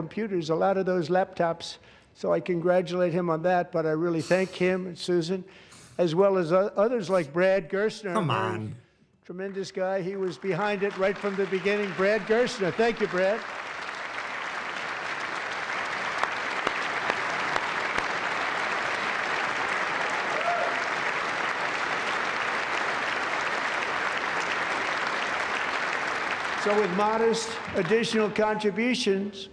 computers, a lot of those laptops. So I congratulate him on that, but I really thank him and Susan, as well as others like Brad Gerstner. Come on. Tremendous guy. He was behind it right from the beginning. Brad Gerstner. Thank you, Brad. So with modest additional contributions,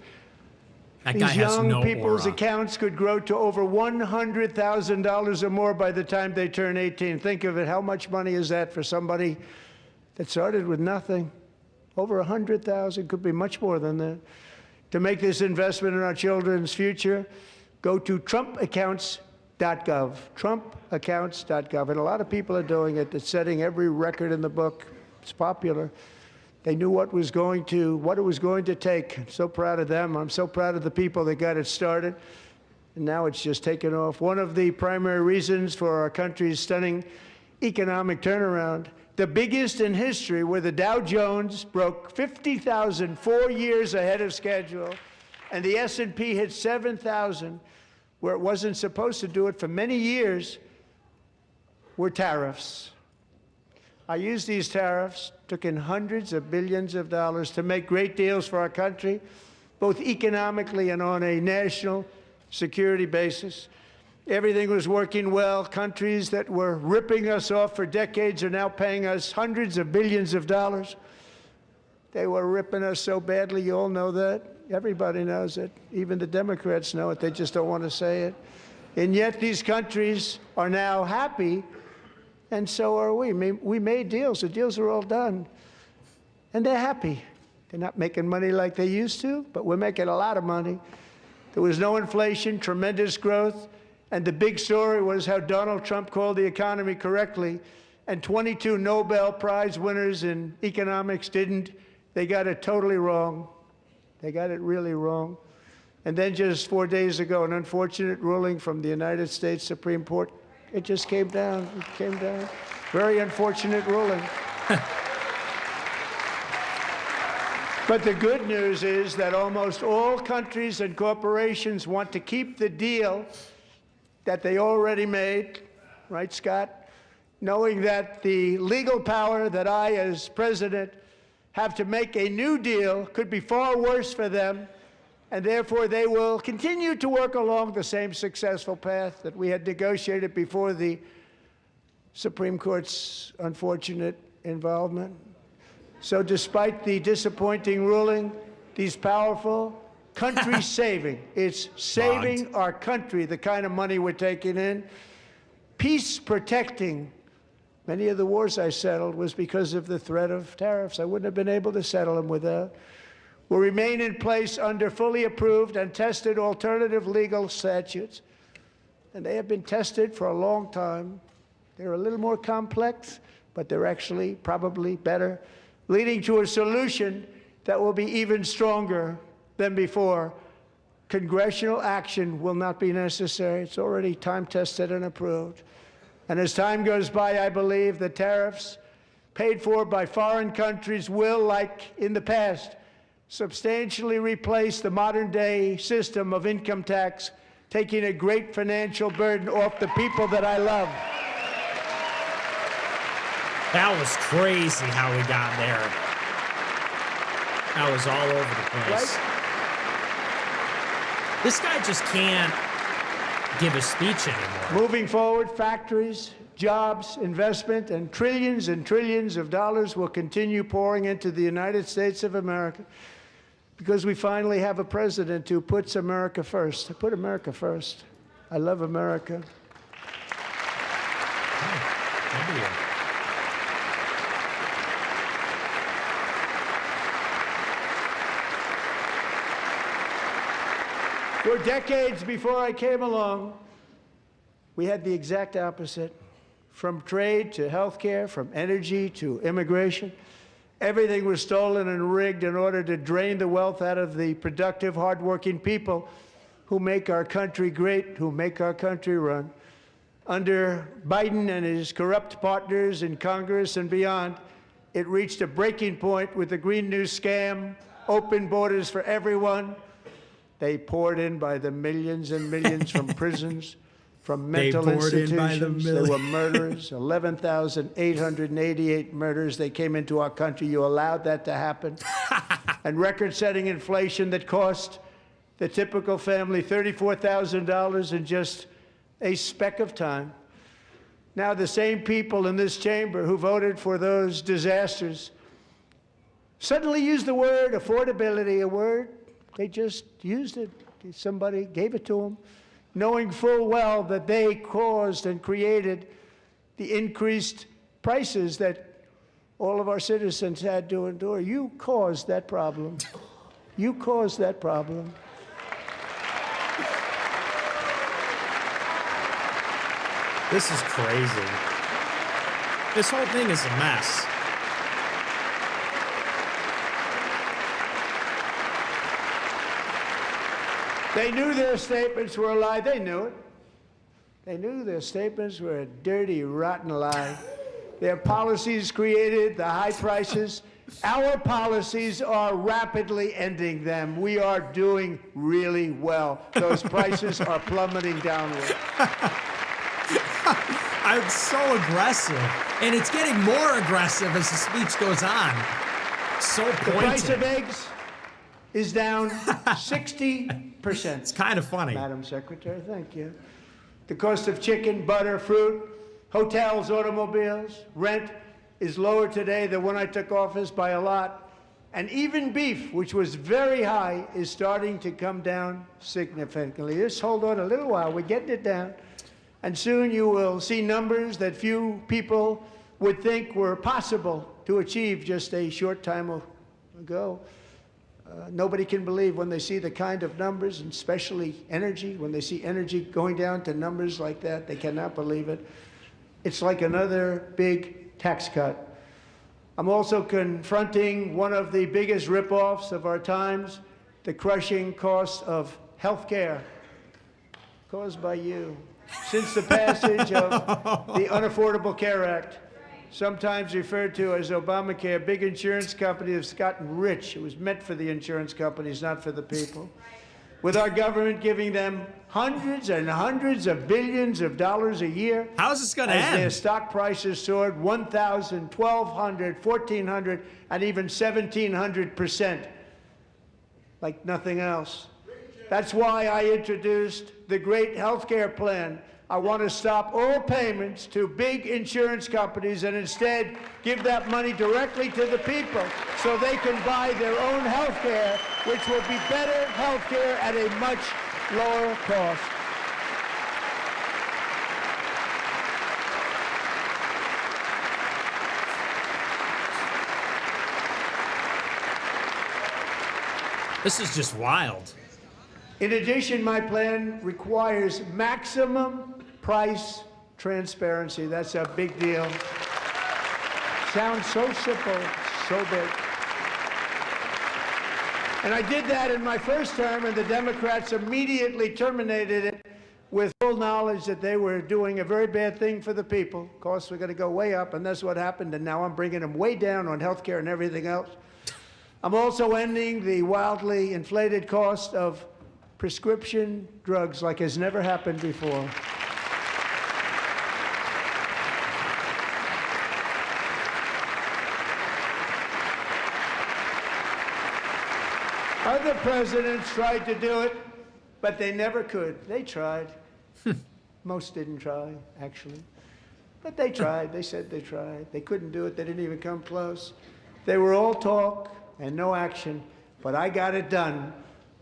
these young people's accounts could grow to over $100,000 or more by the time they turn 18. Think of it, how much money is that for somebody that started with nothing? Over 100,000, could be much more than that. To make this investment in our children's future, go to trumpaccounts.gov, trumpaccounts.gov. And a lot of people are doing it. It's setting every record in the book. It's popular. They knew what it was going to take. I'm so proud of them. I'm so proud of the people that got it started. And now it's just taken off. One of the primary reasons for our country's stunning economic turnaround, the biggest in history, where the Dow Jones broke 50,000 4 years ahead of schedule, and the S&P hit 7,000, where it wasn't supposed to do it for many years, were tariffs. I used these tariffs, took in hundreds of billions of dollars to make great deals for our country, both economically and on a national security basis. Everything was working well. Countries that were ripping us off for decades are now paying us hundreds of billions of dollars. They were ripping us so badly, you all know that. Everybody knows it. Even the Democrats know it. They just don't want to say it. And yet these countries are now happy, and so are we. We made deals. The deals are all done. And they're happy. They're not making money like they used to, but we're making a lot of money. There was no inflation, tremendous growth, and the big story was how Donald Trump called the economy correctly, and 22 Nobel Prize winners in economics didn't. They got it totally wrong. They got it really wrong. And then just 4 days ago, an unfortunate ruling from the United States Supreme Court. It just came down. It came down. Very unfortunate ruling. But the good news is that almost all countries and corporations want to keep the deal that they already made, right, Scott? Knowing that the legal power that I, as president, have to make a new deal could be far worse for them, and therefore they will continue to work along the same successful path that we had negotiated before the Supreme Court's unfortunate involvement. So despite the disappointing ruling, these powerful country-saving, it's saving our country, the kind of money we're taking in, peace-protecting. Many of the wars I settled was because of the threat of tariffs. I wouldn't have been able to settle them without. Will remain in place under fully approved and tested alternative legal statutes. And they have been tested for a long time. They're a little more complex, but they're actually probably better, leading to a solution that will be even stronger than before. Congressional action will not be necessary. It's already time-tested and approved. And as time goes by, I believe the tariffs paid for by foreign countries will, like in the past, substantially replace the modern-day system of income tax, taking a great financial burden off the people that I love. That was crazy how we got there. That was all over the place. Right? This guy just can't give a speech anymore. Moving forward, factories, jobs, investment, and trillions of dollars will continue pouring into the United States of America because we finally have a president who puts America first. I put America first. I love America. For decades before I came along, we had the exact opposite. From trade to healthcare, from energy to immigration, everything was stolen and rigged in order to drain the wealth out of the productive, hardworking people who make our country great, who make our country run. Under Biden and his corrupt partners in Congress and beyond, it reached a breaking point with the Green New Scam, open borders for everyone, They poured in by the millions and millions from prisons, from They mental poured in by the institutions. There millions. were murders, 11,888 murders. They came into our country. You allowed that to happen. And record-setting inflation that cost the typical family $34,000 in just a speck of time. Now the same people in this chamber who voted for those disasters suddenly use the word affordability, a word they just used it. Somebody gave it to them, knowing full well that they caused and created the increased prices that all of our citizens had to endure. You caused that problem. You caused that problem. This is crazy. This whole thing is a mess. They knew their statements were a lie. They knew it. They knew their statements were a dirty, rotten lie. Their policies created the high prices. Our policies are rapidly ending them. We are doing really well. Those prices are plummeting downward. I'm so aggressive. And it's getting more aggressive as the speech goes on. So pointed. The price of eggs is down 60%. It's kind of funny. Madam Secretary, thank you. The cost of chicken, butter, fruit, hotels, automobiles, rent is lower today than when I took office by a lot. And even beef, which was very high, is starting to come down significantly. Just hold on a little while. We're getting it down. And soon you will see numbers that few people would think were possible to achieve just a short time ago. Nobody can believe when they see the kind of numbers, and especially energy, when they see energy going down to numbers like that, they cannot believe it. It's like another big tax cut. I'm also confronting one of the biggest ripoffs of our times, the crushing cost of health care caused by you. Since the passage of the Unaffordable Care Act, sometimes referred to as Obamacare, big insurance companies have gotten rich. It was meant for the insurance companies, not for the people. With our government giving them hundreds and hundreds of billions of dollars a year. How is this going to as end? Their stock prices soared 1,000, 1,200, 1,400, and even 1,700%, like nothing else. That's why I introduced the great health care plan. I want to stop all payments to big insurance companies and instead give that money directly to the people so they can buy their own health care, which will be better health care at a much lower cost. This is just wild. In addition, my plan requires maximum price transparency. That's a big deal. Sounds so simple, so big. And I did that in my first term, and the Democrats immediately terminated it with full knowledge that they were doing a very bad thing for the people. Costs were going to go way up, and that's what happened, and now I'm bringing them way down on health care and everything else. I'm also ending the wildly inflated cost of prescription drugs like has never happened before. Other presidents tried to do it, but they never could. They tried. Most didn't try, actually. But they tried. They said they tried. They couldn't do it. They didn't even come close. They were all talk and no action, but I got it done.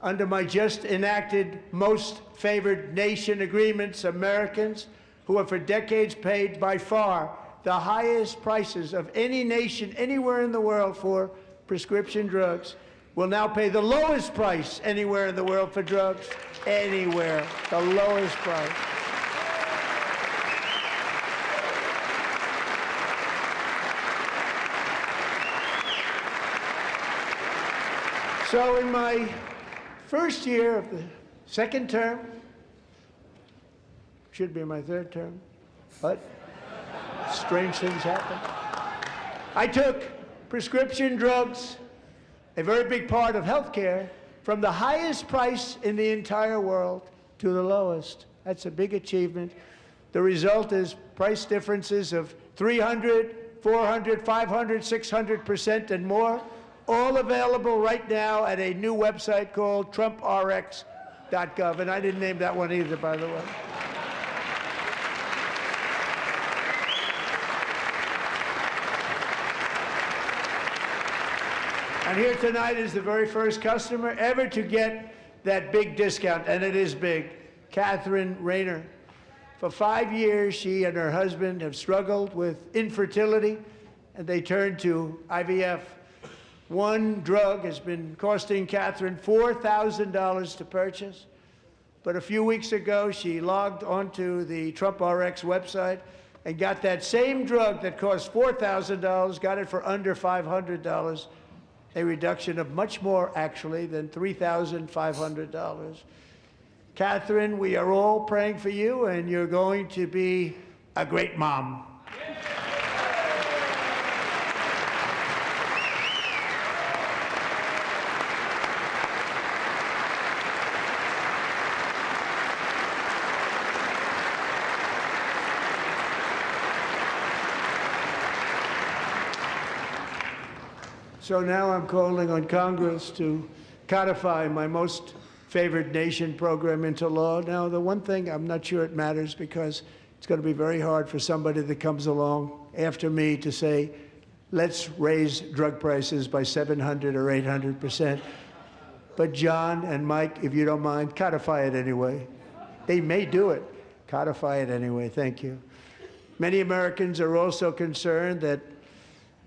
Under my just enacted most favored nation agreements, Americans who have for decades paid by far the highest prices of any nation anywhere in the world for prescription drugs will now pay the lowest price anywhere in the world for drugs. Anywhere, the lowest price. So in my first year of the second term, should be my third term, but strange things happen. I took prescription drugs, a very big part of health care, from the highest price in the entire world to the lowest. That's a big achievement. The result is price differences of 300, 400, 500, 600% and more, all available right now at a new website called TrumpRx.gov. And I didn't name that one either, by the way. And here tonight is the very first customer ever to get that big discount, and it is big, Catherine Rayner. For 5 years, she and her husband have struggled with infertility, and they turned to IVF. One drug has been costing Catherine $4,000 to purchase, but a few weeks ago, she logged onto the TrumpRx website and got that same drug that cost $4,000, got it for under $500. A reduction of much more, actually, than $3,500. Catherine, we are all praying for you, and you're going to be a great mom. So now I'm calling on Congress to codify my most favored nation program into law. Now, the one thing, I'm not sure it matters because it's going to be very hard for somebody that comes along after me to say, let's raise drug prices by 700 or 800%. But John and Mike, if you don't mind, codify it anyway. They may do it. Codify it anyway. Thank you. Many Americans are also concerned that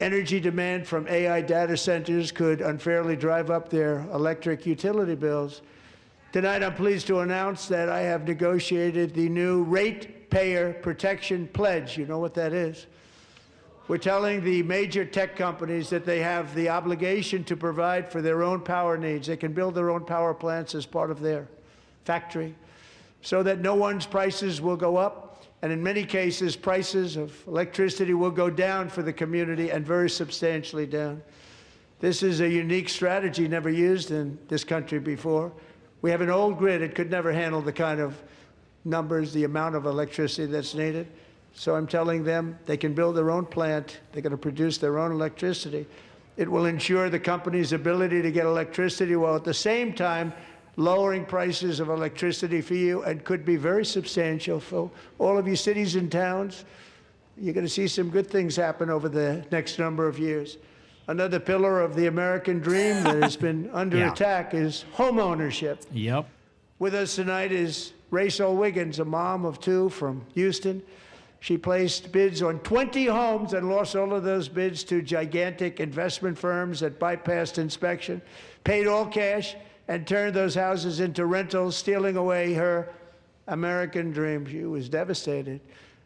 energy demand from AI data centers could unfairly drive up their electric utility bills. Tonight, I'm pleased to announce that I have negotiated the new Ratepayer Protection Pledge. You know what that is? We're telling the major tech companies that they have the obligation to provide for their own power needs. They can build their own power plants as part of their factory so that no one's prices will go up. And in many cases, prices of electricity will go down for the community, and very substantially down. This is a unique strategy never used in this country before. We have an old grid. It could never handle the kind of numbers, the amount of electricity that's needed. So I'm telling them they can build their own plant. They're going to produce their own electricity. It will ensure the company's ability to get electricity while at the same time lowering prices of electricity for you, and could be very substantial for all of you cities and towns. You're going to see some good things happen over the next number of years. Another pillar of the American dream that has been under attack is home ownership. Yep. With us tonight is Rachel Wiggins, a mom of two from Houston. She placed bids on 20 homes and lost all of those bids to gigantic investment firms that bypassed inspection, paid all cash, and turned those houses into rentals, stealing away her American dream. She was devastated.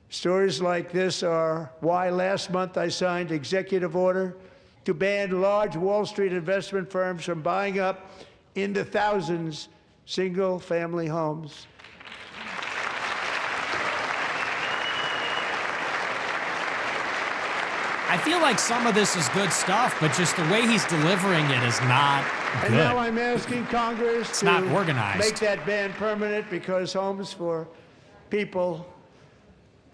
Stories like this are why last month I signed executive order to ban large Wall Street investment firms from buying up in the thousands single-family homes. I feel like some of this is good stuff, but just the way he's delivering it is not good. And now I'm asking Congress to not organized. Make that ban permanent, because homes for people,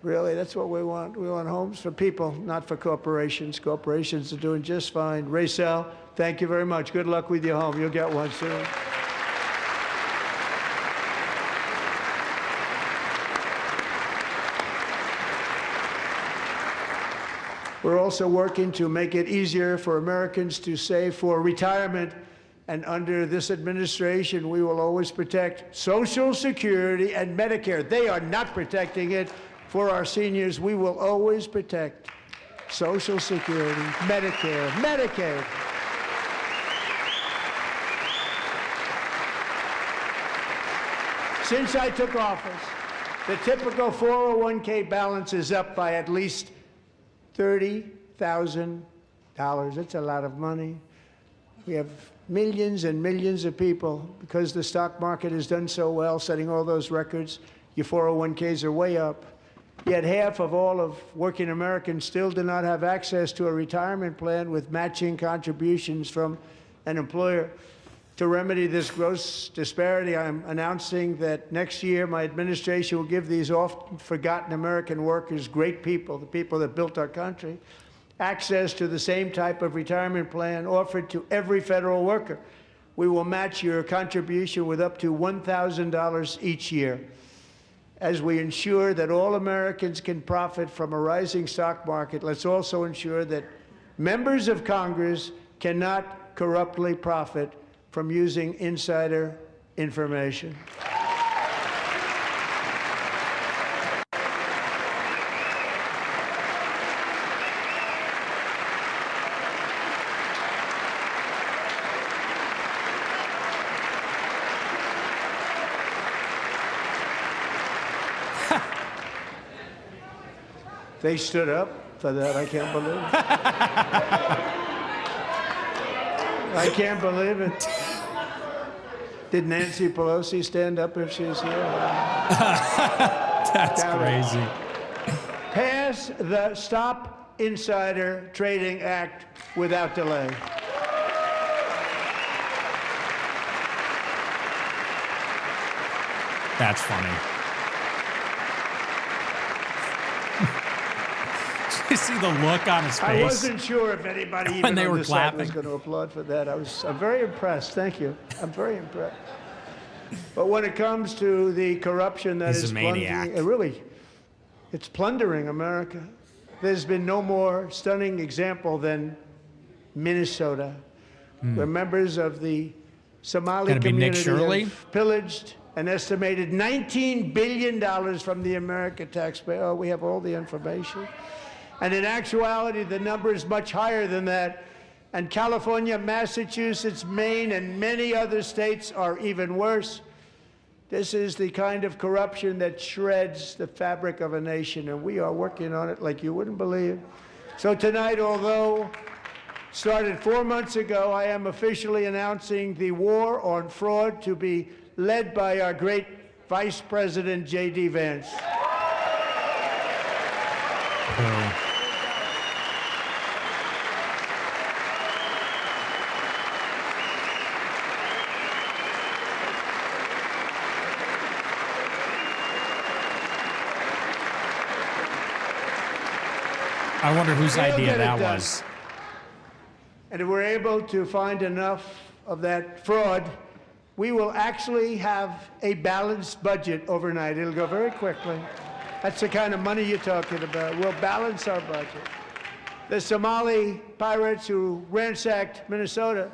really, that's what we want. We want homes for people, not for corporations. Corporations are doing just fine. Racel, thank you very much. Good luck with your home. You'll get one soon. We're also working to make it easier for Americans to save for retirement. And under this administration, we will always protect Social Security and Medicare. They are not protecting it for our seniors. We will always protect Social Security, Medicare, Medicaid. Since I took office, the typical 401k balance is up by at least $30,000. That's a lot of money. We have millions and millions of people, because the stock market has done so well, setting all those records. Your 401ks are way up. Yet half of all of working Americans still do not have access to a retirement plan with matching contributions from an employer. To remedy this gross disparity, I'm announcing that next year my administration will give these often forgotten American workers, great people, the people that built our country, access to the same type of retirement plan offered to every federal worker. We will match your contribution with up to $1,000 each year, as we ensure that all Americans can profit from a rising stock market. Let's also ensure that members of Congress cannot corruptly profit from using insider information. They stood up for that. I can't believe it. I can't believe it. Did Nancy Pelosi stand up if she's here? That's crazy. Pass the Stop Insider Trading Act without delay. That's funny. You see the look on his face? I wasn't sure if anybody even when they on were this side clapping was going to applaud for that. I'm very impressed. Thank you. I'm very impressed. But when it comes to the corruption that is plundering, it's plundering America. There's been no more stunning example than Minnesota, where members of the Somali community have pillaged an estimated $19 billion from the American taxpayer. Oh, we have all the information. And in actuality, the number is much higher than that. And California, Massachusetts, Maine, and many other states are even worse. This is the kind of corruption that shreds the fabric of a nation, and we are working on it like you wouldn't believe. So tonight, although started 4 months ago, I am officially announcing the war on fraud to be led by our great Vice President, J.D. Vance. I wonder whose idea that was. And if we're able to find enough of that fraud, we will actually have a balanced budget overnight. It'll go very quickly. That's the kind of money you're talking about. We'll balance our budget. The Somali pirates who ransacked Minnesota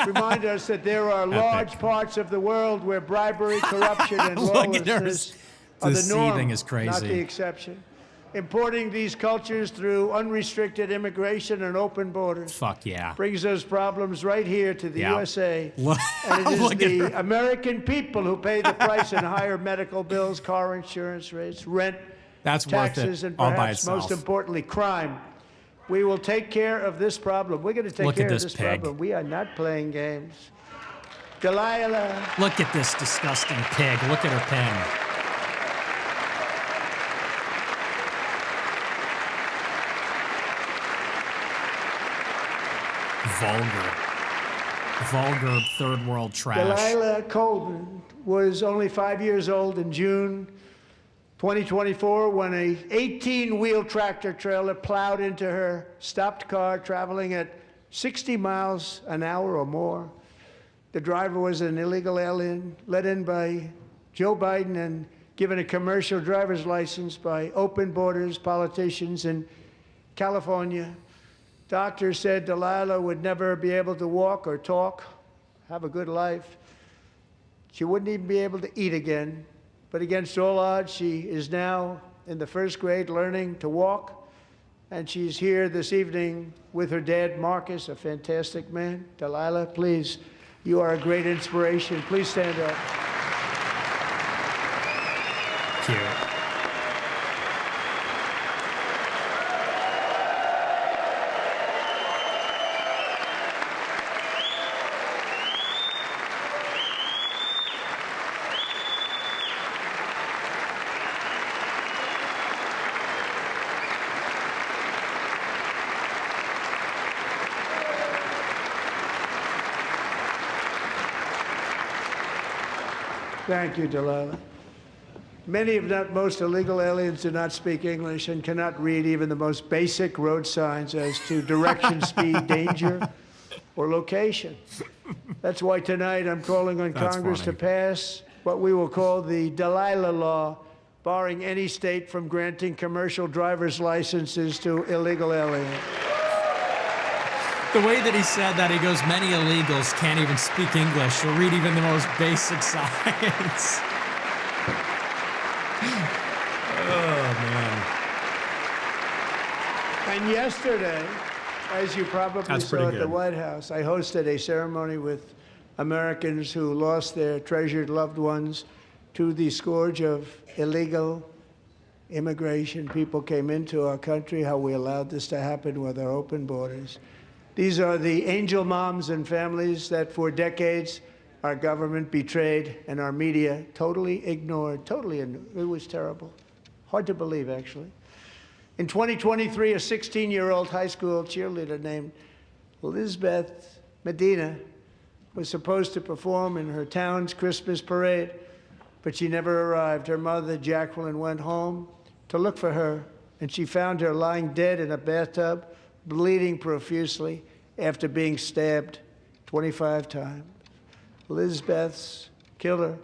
remind us that there are large parts of the world where bribery, corruption, and lawlessness are the norm, not the exception. Importing these cultures through unrestricted immigration and open borders brings those problems right here to the USA. And it is the American people who pay the price in higher medical bills, car insurance rates, rent, taxes, and perhaps most importantly, crime. We will take care of this problem. We're going to take care of this problem. We are not playing games. Delilah. Look at this disgusting pig. Look at her pen. Vulgar third world trash. Delilah Colvin was only 5 years old in June 2024 when a 18-wheel tractor trailer plowed into her stopped car traveling at 60 miles an hour or more. The driver was an illegal alien let in by Joe Biden and given a commercial driver's license by open borders politicians in California. Doctors said Delilah would never be able to walk or talk, have a good life. She wouldn't even be able to eat again. But against all odds, she is now in the first grade learning to walk. And she's here this evening with her dad, Marcus, a fantastic man. Delilah, please, you are a great inspiration. Please stand up. Cute. Thank you, Delilah. Many, if not most, illegal aliens do not speak English and cannot read even the most basic road signs as to direction, speed, danger, or location. That's why tonight I'm calling on Congress to pass what we will call the Delilah Law, barring any state from granting commercial driver's licenses to illegal aliens. The way that he said that, he goes, many illegals can't even speak English or read even the most basic signs. Oh, man. And yesterday, as you probably saw at the White House, I hosted a ceremony with Americans who lost their treasured loved ones to the scourge of illegal immigration. People came into our country, how we allowed this to happen with our open borders. These are the angel moms and families that for decades our government betrayed and our media totally ignored. It was terrible. Hard to believe, actually. In 2023, a 16-year-old high school cheerleader named Elizabeth Medina was supposed to perform in her town's Christmas parade, but she never arrived. Her mother, Jacqueline, went home to look for her, and she found her lying dead in a bathtub, bleeding profusely after being stabbed 25 times. Elizabeth's killer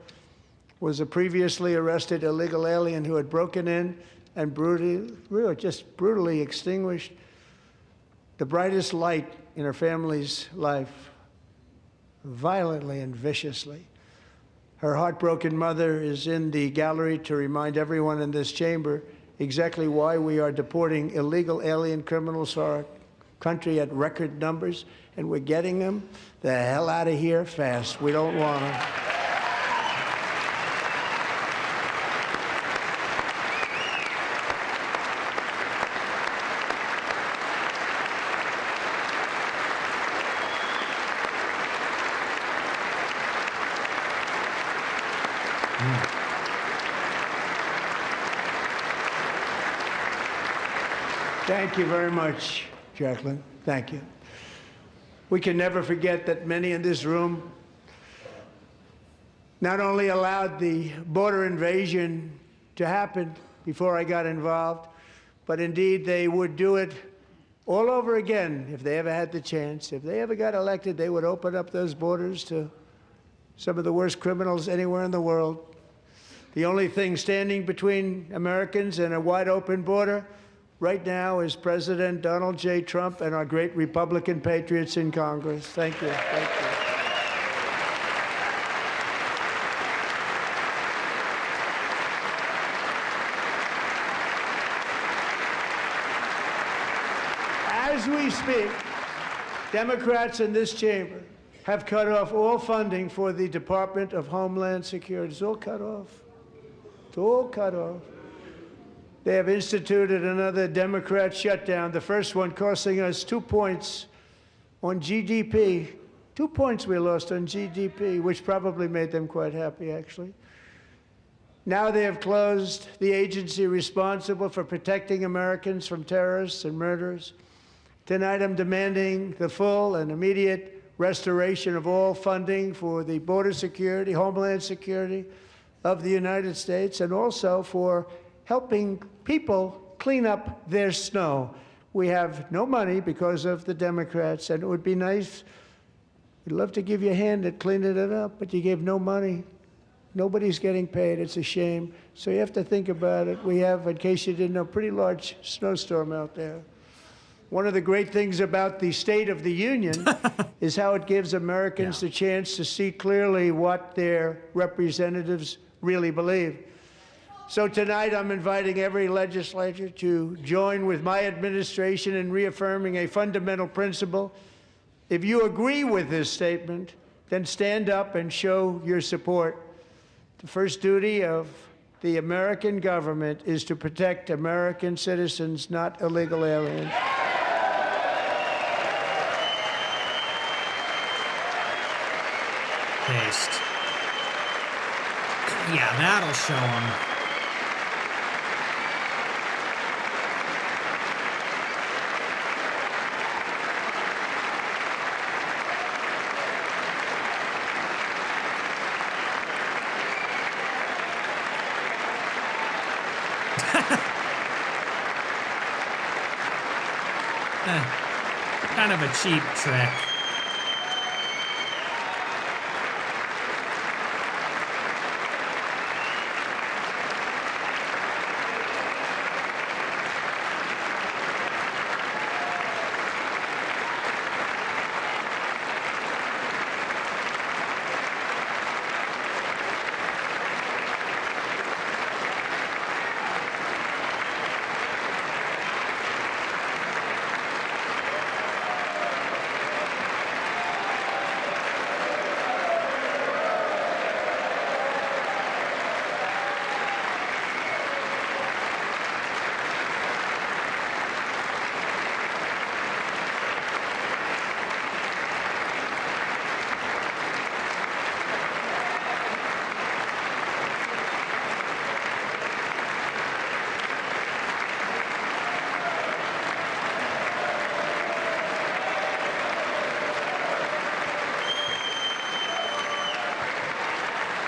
was a previously arrested illegal alien who had broken in and brutally extinguished the brightest light in her family's life, violently and viciously. Her heartbroken mother is in the gallery to remind everyone in this chamber exactly why we are deporting illegal alien criminals to our country at record numbers, and we're getting them the hell out of here fast. We don't want them. Thank you very much, Jacqueline. Thank you. We can never forget that many in this room not only allowed the border invasion to happen before I got involved, but indeed they would do it all over again if they ever had the chance. If they ever got elected, they would open up those borders to some of the worst criminals anywhere in the world. The only thing standing between Americans and a wide open border right now is President Donald J. Trump and our great Republican patriots in Congress. Thank you. Thank you. As we speak, Democrats in this chamber have cut off all funding for the Department of Homeland Security. It's all cut off. It's all cut off. They have instituted another Democrat shutdown, the first one costing us 2 points on GDP. 2 points we lost on GDP, which probably made them quite happy, actually. Now they have closed the agency responsible for protecting Americans from terrorists and murderers. Tonight I'm demanding the full and immediate restoration of all funding for the border security, Homeland Security of the United States, and also for helping people clean up their snow. We have no money because of the Democrats, and it would be nice, we'd love to give you a hand at cleaning it up, but you gave no money. Nobody's getting paid. It's a shame. So you have to think about it. We have, in case you didn't know, a pretty large snowstorm out there. One of the great things about the State of the Union is how it gives Americans the chance to see clearly what their representatives really believe. So tonight I'm inviting every legislator to join with my administration in reaffirming a fundamental principle. If you agree with this statement, then stand up and show your support. The first duty of the American government is to protect American citizens, not illegal aliens. Paste. Yeah, that'll show them. Kind of a cheap trick.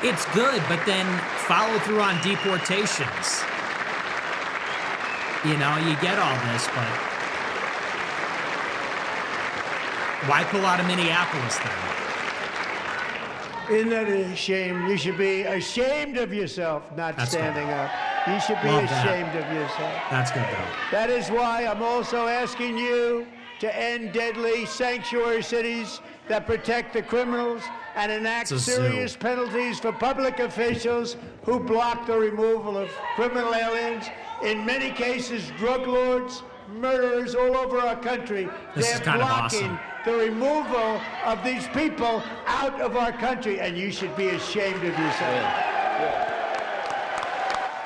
It's good, but then follow through on deportations. You know, you get all this, but why pull out of Minneapolis then? Isn't that a shame? You should be ashamed of yourself, not That's standing good. up. You should be Love that. ashamed of yourself. That's good, though. That is why I'm also asking you to end deadly sanctuary cities that protect the criminals and enact It's a serious zoo. penalties for public officials who block the removal of criminal aliens. In many cases, drug lords, murderers all over our country. This is They're kind of blocking awesome. the removal of these people out of our country, and you should be ashamed of yourself.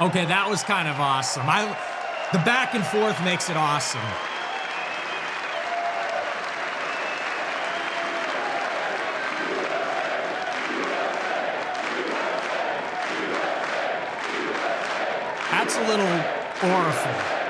Okay, that was kind of awesome. The back and forth makes it awesome. That's a little awful.